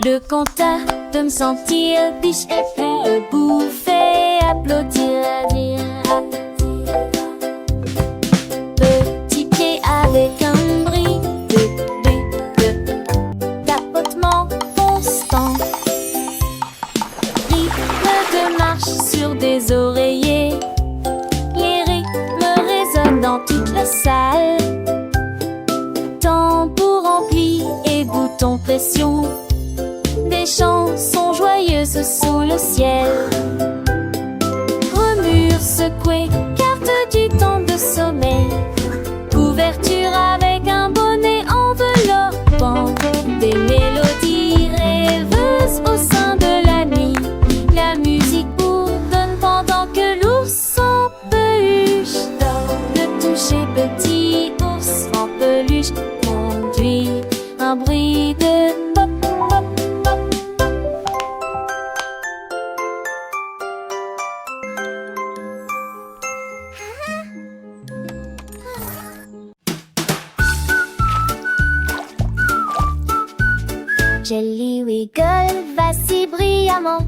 de content de me sentir riche et puis bouffer, applaudir, dire. Petit pied avec un bris de tapotement constant. Rythme de marche sur des oreillers. Les rythmes résonnent dans toute la salle. Tambour rempli et bouton pression. Des chansons joyeuses sous le ciel. Remue secouée, carte du temps de sommeil. Couverture avec un bonnet enveloppant. Des mélodies rêveuses au sein de la nuit. La musique bourdonne pendant que l'ours en peluche dort. Le toucher petit ours en peluche conduit un bruit de pop, pop, pop, pop. Jelly Wiggle vacille brillamment,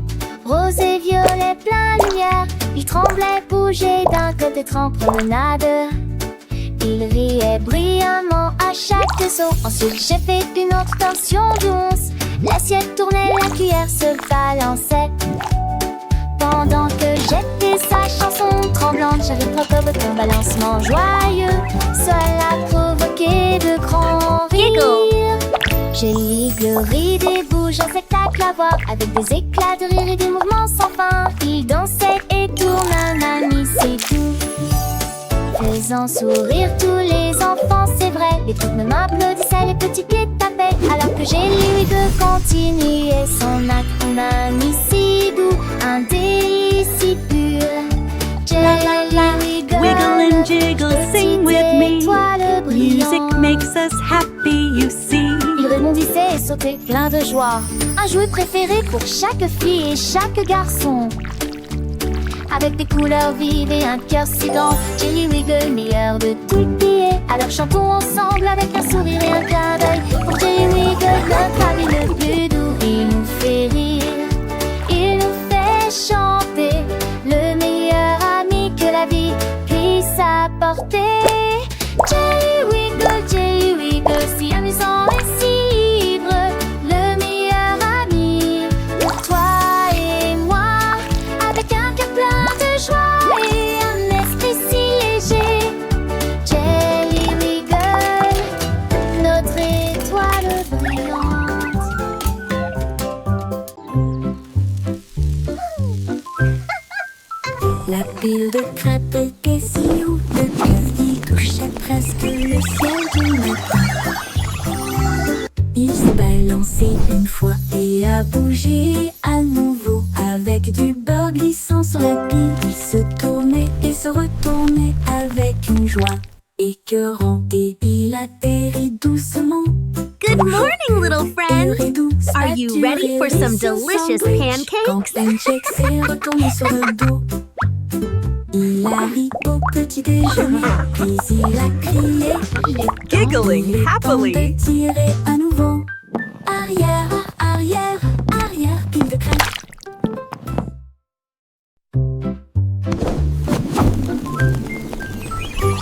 rose et violet plein lumière. Il tremblait, bougeait d'un côté en promenade. Il riait brillamment à chaque saut. Ensuite j'ai fait une autre torsion douce. L'assiette tournait, la cuillère se balançait. Pendant que j'étais sa chanson tremblante, j'avais provoqué un balancement joyeux. Cela provoquait de grands rires. Jelly rit et bouge avec la voix, avec des éclats de rire et des mouvements sans fin. Il dansait et tourne un ami, c'est tout, faisant sourire tous les enfants, c'est vrai. Les petites mains applaudissaient, les petits pieds tapaient, alors que Jelly Wiggle continuait son acte. Un ami si doux, un délice si pur. Jelly Wiggle and jiggle, sing with me. Music Music makes us happy, you see. Il rebondissait et sautait plein de joie. Un jouet préféré pour chaque fille et chaque garçon. Avec des couleurs vives et un cœur si grand, Jelly Wiggle, meilleur de tous les pays. Alors chantons ensemble avec un sourire et un clin d'œil. Pour Jelly Wiggle, notre ami le plus doux. Il nous fait rire, il nous fait chanter. Le meilleur ami que la vie puisse apporter. Jelly Wiggle, si amusant et si ivre. Le meilleur ami pour toi et moi. Avec un cœur plein de joie et un esprit si léger. Jelly Wiggle, notre étoile brillante. La pile de crêpes était si haut, le cœur touchait presque le ciel du matin. Il s'est balancé une fois et a bougé à nouveau. Avec du beurre glissant sur la pile, il se tournait et se retournait avec une joie écœurante. Et il atterrit doucement. Good morning, little friend. Are you ready for some delicious Quand pancakes? Pancake s'est retourné sur le dos, il a ri au petit déjeuner, puis il a crié. Giggling Il est temps happily. de tirer à nouveau. Arrière, arrière, arrière, pile de crêpes.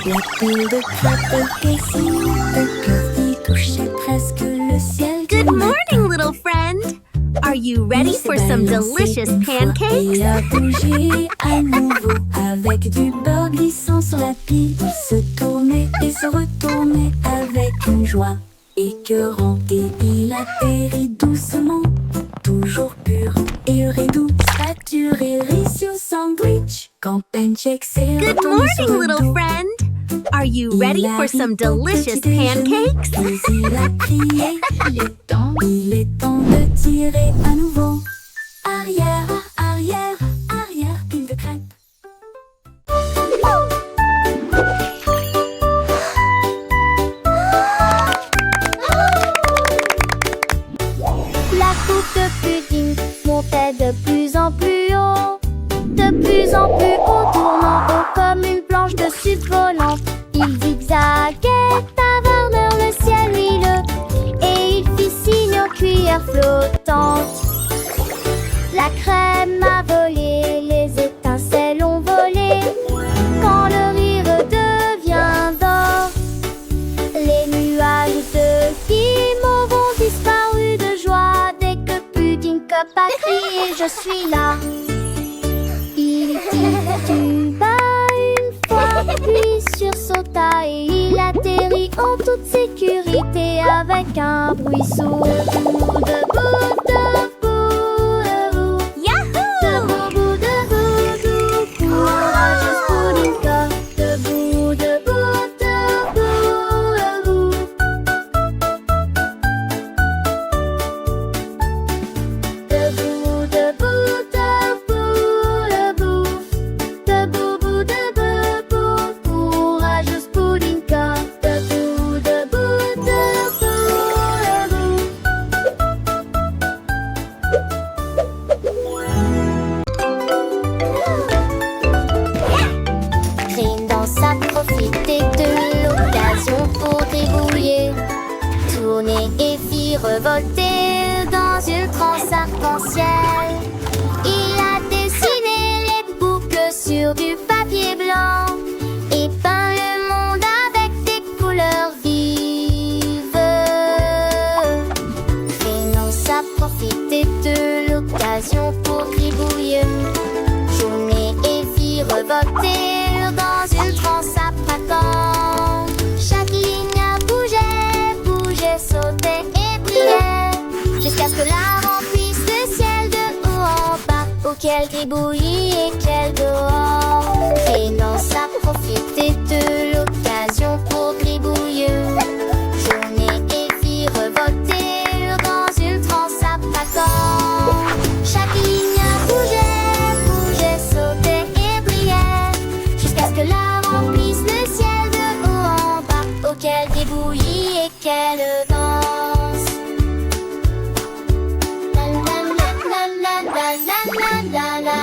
La pile de crêpes était si haute, le cœur qui touchait presque le ciel. Good morning, little friend. Are you ready for some delicious pancakes? Il a bougé à nouveau avec du beurre glissant sur la pile. Il se tournait et se retournait avec une joie écœurante. Et il atterrit doucement, toujours pur et doux. Spatule et riz sur sandwich. Quand Pancake s'est Good retourné sur morning, le little dos, friend. Are you ready il a for ri some au delicious petit déjeuner, pancakes? puis il a crié. Il est temps de tirer à nouveau. Arrière, arrière, arrière, pile de crêpes. La coupe de pudding montait de plus en plus haut. De plus en plus haut, tournant haut comme une planche de sucre volante. Il zigzaguait à travers le ciel huileux et il fit signe aux cuillères flottantes. je suis là. Il tituba une fois, puis sursauta et il atterrit en toute sécurité avec un bruit sourd. Debout, debout, debout, debout. Yahoo! Debout, debout, debout, courageuse Poulinka. Debout, debout, debout, debout. Debout, debout, debout, debout. Debout, debout, courageuse Poulinka. Debout, debout, debout, debout. Green danse a profité de l'occasion pour débrouiller, tourner et virevolter dans une transe arc-en-ciel. Il a dessiné les boucles sur du papier blanc et peint le monde avec des couleurs vives. Rhinance a profité de l'occasion pour gribouiller, tourner et virevolter dans une transe à pacan. Chaque ligne bougeait, bougeait, sautait et brillait, jusqu'à ce que la remplisse le ciel de haut en bas. Oh, quel gribouillis et quel dehors! Rhinance a profité de l'occasion pour gribouiller, tourner et virevolter dans une transe à pacan. Chaque ligne bougeait, bougeait, sautait et brillait, jusqu'à ce que la remplisse le ciel de haut en bas. Oh, quel gribouillis et quelle danse! La la la la la la la la la la.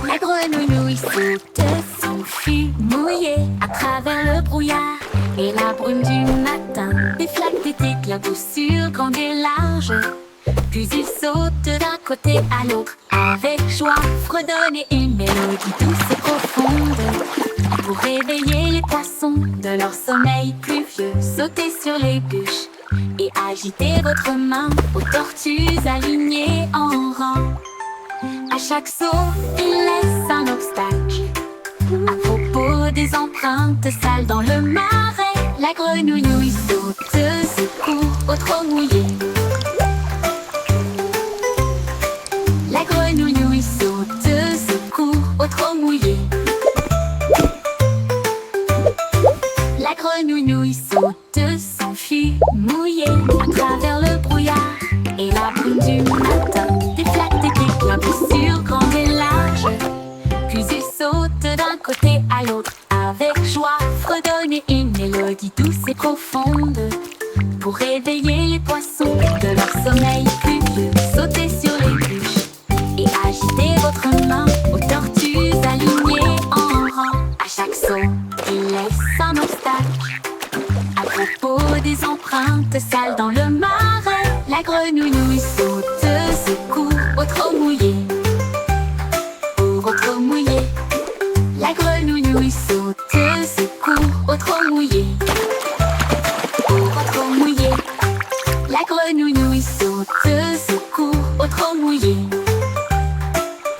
La grenouille saute, s'enfuit mouillée à travers le brouillard et la brume du matin. Des flaques d'été claboussent sur grande et large, puis il saute d'un côté à l'autre avec joie, fredonner une mélodie douce et profonde pour réveiller les poissons de leur sommeil pluvieux. Sautez sur les bûches et agitez votre main aux tortues alignées en rang. À chaque saut, il laisse un obstacle. À propos des empreintes sales dans le marais, la grenouille saute, secourt au trop mouillé. La grenouille saute, secourt au trop mouillé. La grenouille saute, s'enfuit mouillée à travers le brouillard et la brume du matin. Des flaques d'été claboussent sur grande et large, puis il saute d'un côté à l'autre avec joie, fredonner une mélodie douce et profonde pour réveiller les poissons de leur sommeil pluvieux. Sautez sur les bûches et agitez votre main aux tortues alignées en rang. À chaque saut, il laisse un obstacle. À propos des empreintes sales dans le marais, la grenouille saute, secourt au trop mouillé. Au trop mouillé, la grenouille saute, secourt au trop mouillé. Au trop mouillé, la grenouille saute, secours au trop mouillé.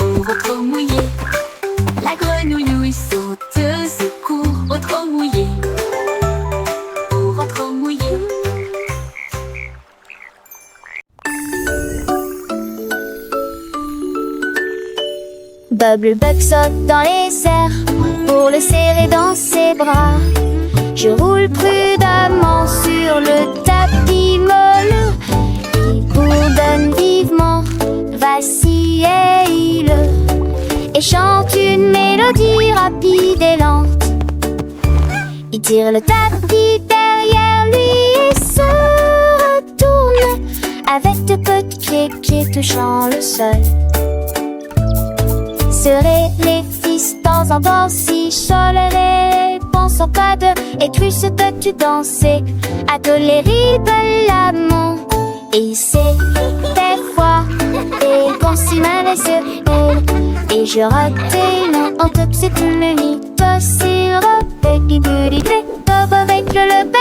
Au trop mouillé, la grenouille saute, secours au trop mouillé. Au trop mouillé. Bubblebug saute dans les airs pour le serrer dans ses bras. Je roule prudemment sur le tapis moelleux. Il bourdonne vivement, vacille et chante une mélodie rapide et lente. Il tire le tapis derrière lui et se retourne avec de petits pieds touchant le sol. Serrez les ficelles glisse dans un temps si chaud. Les réponses en code et tu ce que tu dansais à tolérer de l'amour. Et c'est des fois des consignes et c'est et je retiens en tout c'est une nuit de sirop et qui peut avec le